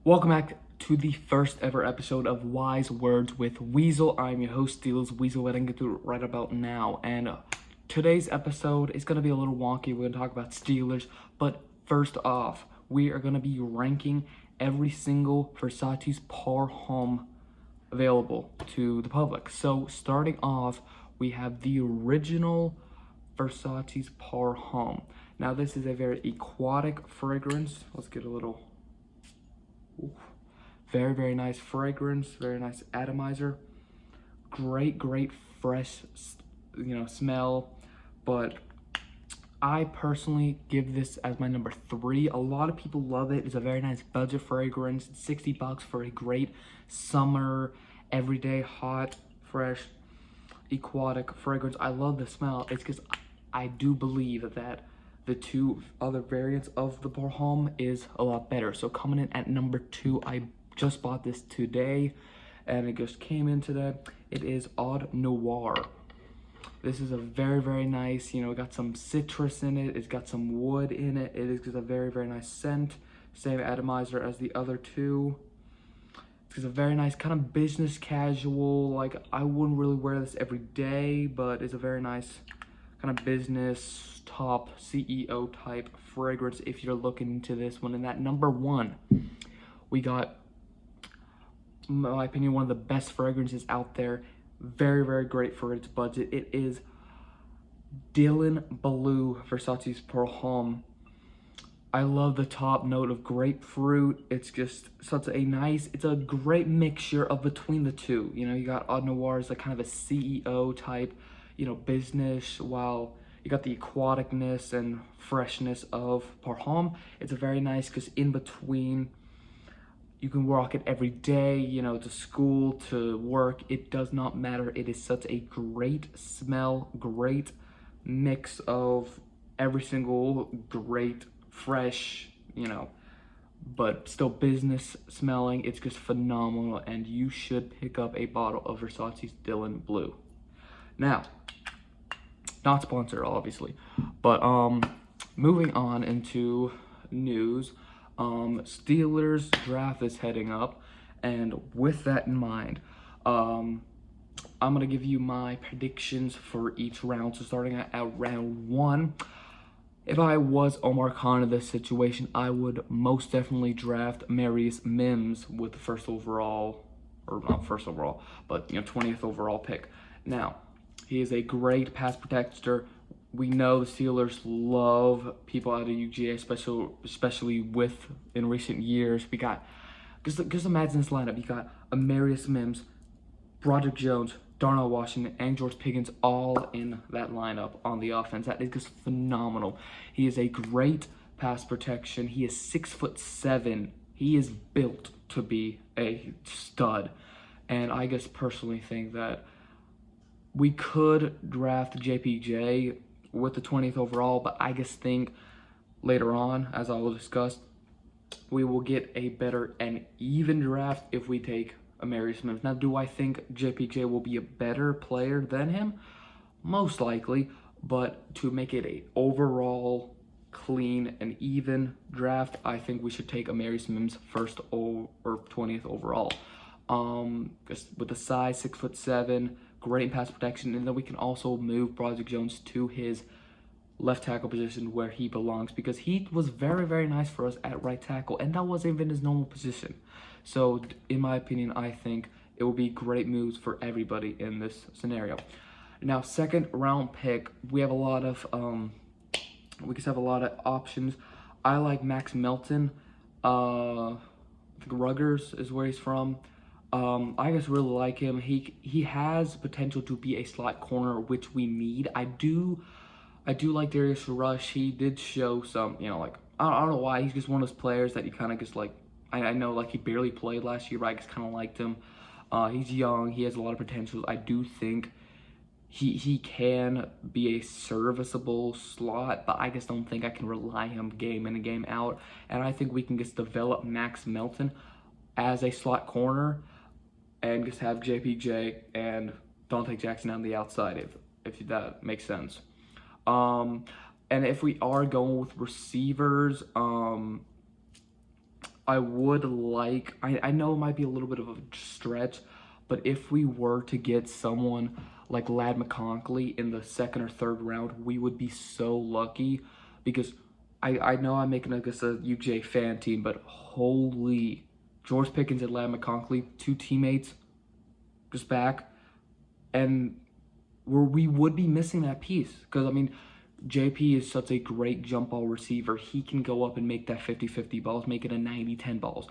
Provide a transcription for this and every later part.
Welcome back to the first ever episode of Wise Words with Weasel. I'm your host, Steelers Weasel, and I'm get to right about now. And today's episode is going to be a little wonky. We're going to talk about Steelers, but first off, we are going to be ranking every single Versace Pour Homme available to the public. So starting off, we have the original Versace Pour Homme. Now this is a very aquatic fragrance. Let's get a little... Ooh. Very nice fragrance, very nice atomizer. Great fresh, smell. But I personally give this as my number 3. A lot of people love it. It's a very nice budget fragrance. It's $60 for a great summer, everyday, hot, fresh, aquatic fragrance. I love the smell. It's because I do believe that the two other variants of the Pour Homme is a lot better. So coming in at number 2, I just bought this today, and it just came in today. It is Oud Noir. This is a very nice, it got some citrus in it. It's got some wood in it. It is just a very nice scent. Same atomizer as the other two. It's a very nice kind of business casual. Like, I wouldn't really wear this every day, but it's a very nice kind of business top CEO type fragrance if you're looking into this one. And at number 1, we got, in my opinion, one of the best fragrances out there. Very great for its budget. It is Dylan Blue Versace's Pour Homme. I love the top note of grapefruit. It's just such a nice, it's a great mixture of between the two. You got Oud Noir as like kind of a CEO type, business, while you got the aquaticness and freshness of Pour Homme. It's a very nice, because in between, you can rock it every day, to school, to work. It does not matter. It is such a great smell, great mix of every single great, fresh, but still business smelling. It's just phenomenal, and you should pick up a bottle of Versace's Dylan Blue. Now, not sponsored, obviously, but moving on into news. Steelers draft is heading up, and with that in mind, I'm gonna give you my predictions for each round. So starting at round 1, if I was Omar Khan in this situation, I would most definitely draft Marius Mims with the first overall, or not first overall, but 20th overall pick. Now, he is a great pass protector. We know the Steelers love people out of UGA, especially with in recent years. We got, just imagine this lineup. You got Marius Mims, Broderick Jones, Darnell Washington, and George Pickens all in that lineup on the offense. That is just phenomenal. He is a great pass protection. He is 6'7". He is built to be a stud. And I just personally think that we could draft JPJ with the 20th overall, but I just think later on, as I will discuss, we will get a better and even draft if we take Marius Mims. Now, do I think JPJ will be a better player than him? Most likely, but to make it a overall clean and even draft, I think we should take Marius Mims first or 20th overall. Just with the size, 6'7", great pass protection, and then we can also move Broderick Jones to his left tackle position where he belongs, because he was very nice for us at right tackle, and that wasn't even his normal position. So in my opinion, I think it will be great moves for everybody in this scenario. Now, second round pick, we have a lot of options. I like Max Melton. I think Rutgers is where he's from. I just really like him. He has potential to be a slot corner, which we need. I do like Darius Rush. He did show some, I don't know why. He's just one of those players that you kind of just like, I know like he barely played last year, but I just kind of liked him. He's young. He has a lot of potential. I do think he can be a serviceable slot, but I just don't think I can rely him game in and game out. And I think we can just develop Max Melton as a slot corner and just have JPJ and Dante Jackson on the outside, if that makes sense. And if we are going with receivers, I would like, I know it might be a little bit of a stretch, but if we were to get someone like Ladd McConkey in the second or third round, we would be so lucky, because I know I'm making, I guess, a UJ fan team, but holy, George Pickens and Ladd McConkey, two teammates, just back, and we would be missing that piece. Because, I mean, JP is such a great jump ball receiver. He can go up and make that 50-50 balls, make it a 90-10 balls.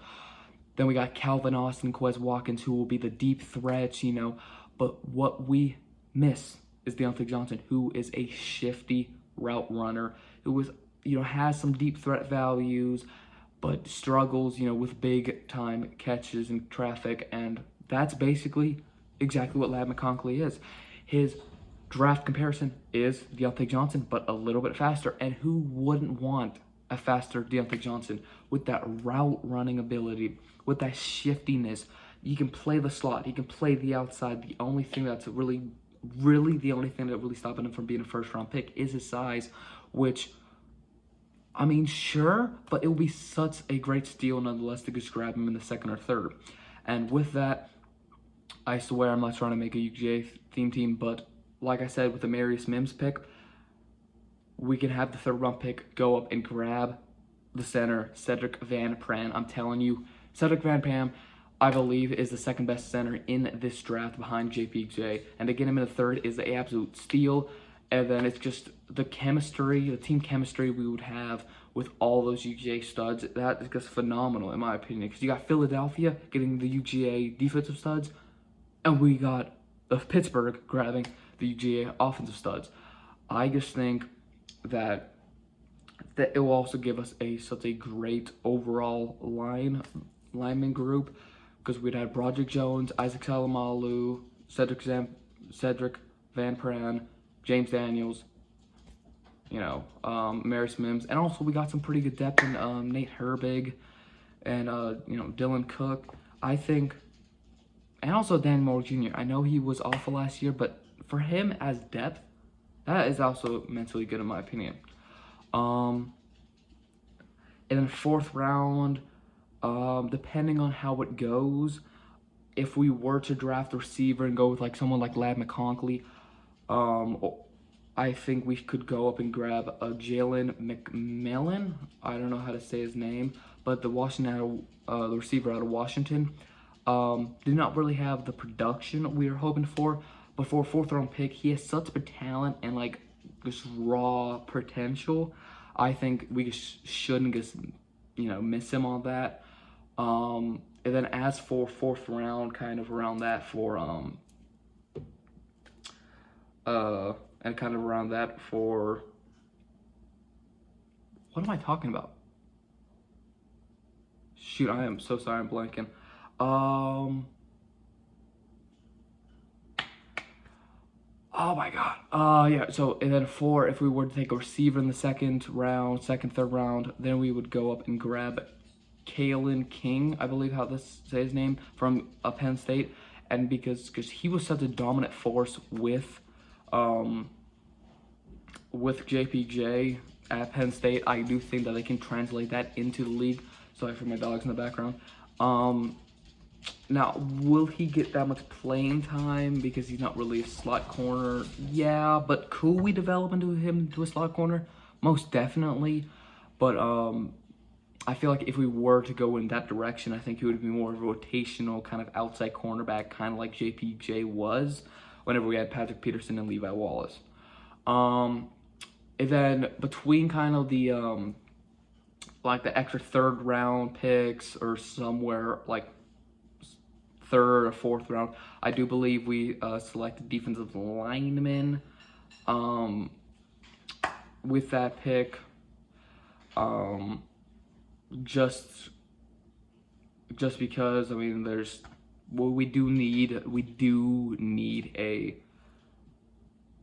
Then we got Calvin Austin, Quez Watkins, who will be the deep threats, you know. But what we miss is Deontay Johnson, who is a shifty route runner, who is, you know, has some deep threat values, but struggles, you know, with big time catches and traffic. And that's basically exactly what Ladd McConkey is. His draft comparison is Deontay Johnson, but a little bit faster. And who wouldn't want a faster Deontay Johnson with that route running ability, with that shiftiness? He can play the slot, he can play the outside. The only thing that's really the only thing that really stopping him from being a first round pick is his size, which, I mean, sure, but it would be such a great steal nonetheless to just grab him in the second or third. And with that, I swear I'm not trying to make a UGA theme team, but like I said, with the Marius Mims pick, we can have the third round pick go up and grab the center, Cedric Van Pran. I'm telling you, Cedric Van Pran, I believe, is the second best center in this draft behind JPJ. And to get him in the third is the absolute steal. And then it's just the chemistry, the team chemistry we would have with all those UGA studs. That is just phenomenal, in my opinion. Because you got Philadelphia getting the UGA defensive studs, and we got the Pittsburgh grabbing the UGA offensive studs. I just think that it will also give us such a great overall lineman group, because we'd have Broderick Jones, Isaac Salamalu, Cedric Van Pran, James Daniels, you know, Marius Mims, and also we got some pretty good depth in Nate Herbig and you know, Dylan Cook, I think, and also Dan Moore Jr. I know he was awful last year, but for him as depth, that is also mentally good in my opinion. And then fourth round, depending on how it goes, if we were to draft a receiver and go with like someone like Ladd McConkey, I think we could go up and grab a Jalen McMillan. I don't know how to say his name, but the receiver out of Washington, did not really have the production we were hoping for. But for a fourth round pick, he has such talent and like just raw potential. I think we shouldn't just, you know, miss him on that. And then as for fourth round, kind of around that for what am I talking about? Shoot, I am so sorry, I'm blanking. Oh my god. Yeah, so and then if we were to take a receiver in the second, third round, then we would go up and grab Kalen King, I believe how this say his name, from Penn State. And because he was such a dominant force with JPJ at Penn State, I do think that they can translate that into the league. Sorry for my dogs in the background. Now, will he get that much playing time because he's not really a slot corner? Yeah, but could we develop him into a slot corner? Most definitely. But I feel like if we were to go in that direction, I think he would be more rotational, kind of outside cornerback, kind of like JPJ was whenever we had Patrick Peterson and Levi Wallace. And then between kind of the like the extra third round picks or somewhere like third or fourth round, I do believe we selected defensive linemen with that pick. Just because, I mean, we do need a,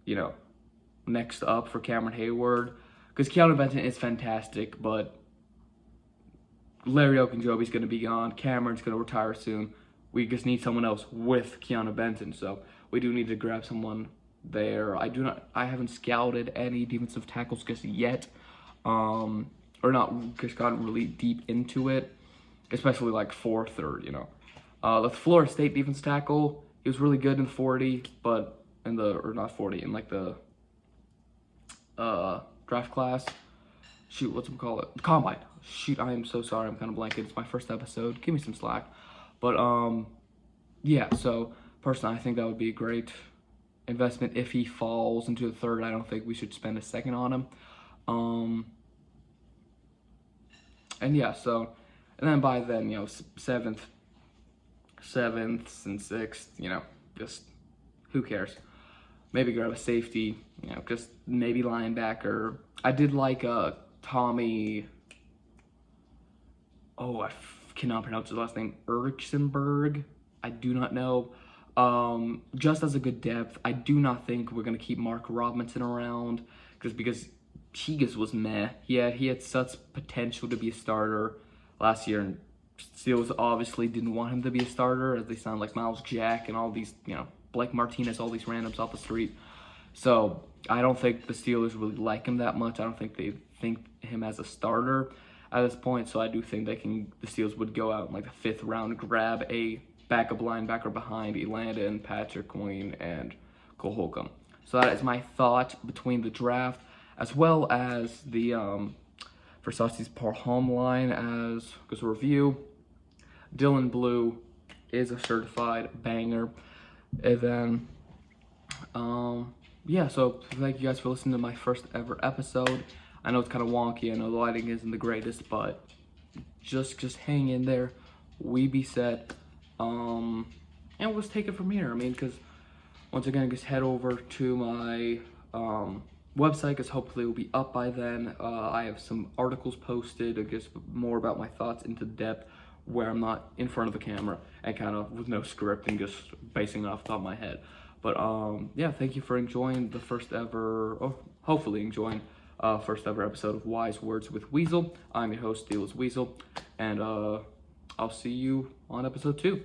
you know, next up for Cameron Hayward, because Keanu Benton is fantastic, but Larry Ogunjobi's going to be gone. Cameron's going to retire soon. We just need someone else with Keanu Benton, so we do need to grab someone there. I haven't scouted any defensive tackles just yet, or not just gotten really deep into it. especially like fourth or, you know. The Florida State defense tackle, he was really good in 40, but or not 40, in like the draft class. Shoot, what's it called? Combine. Shoot, I am so sorry. I'm kind of blanking. It's my first episode. Give me some slack. But, yeah, so personally, I think that would be a great investment. If he falls into the third, I don't think we should spend a second on him. And yeah, so, and then by then, you know, seventh and sixth, you know, just who cares? Maybe grab a safety, you know, just maybe linebacker. I did like Tommy. Oh, I cannot pronounce his last name. Erksenberg. I do not know. Just as a good depth, I do not think we're gonna keep Mark Robinson around because he just was meh. He had such potential to be a starter last year, and Steelers obviously didn't want him to be a starter, as they sound like Miles Jack and all these, you know, Blake Martinez, all these randoms off the street. So I don't think the Steelers really like him that much. I don't think they think him as a starter at this point. So I do think the Steelers would go out in like the 5th round, grab a backup linebacker behind Elanda and Patrick Queen and Cole Holcomb. So that is my thought between the draft as well as the Versace Pour Homme line as a review. Dylan Blue is a certified banger. And then, yeah, so thank you guys for listening to my first ever episode. I know it's kind of wonky. I know the lighting isn't the greatest, but just hang in there. We be set. And we'll just take it from here. I mean, because once again, just head over to my website, because hopefully it will be up by then. I have some articles posted, I guess, more about my thoughts into depth, where I'm not in front of the camera and kind of with no script and just basing it off the top of my head. But yeah, thank you for enjoying the first ever, or hopefully enjoying first ever episode of Wise Words with Weasel. I'm your host, Steelers Weasel, and I'll see you on episode 2.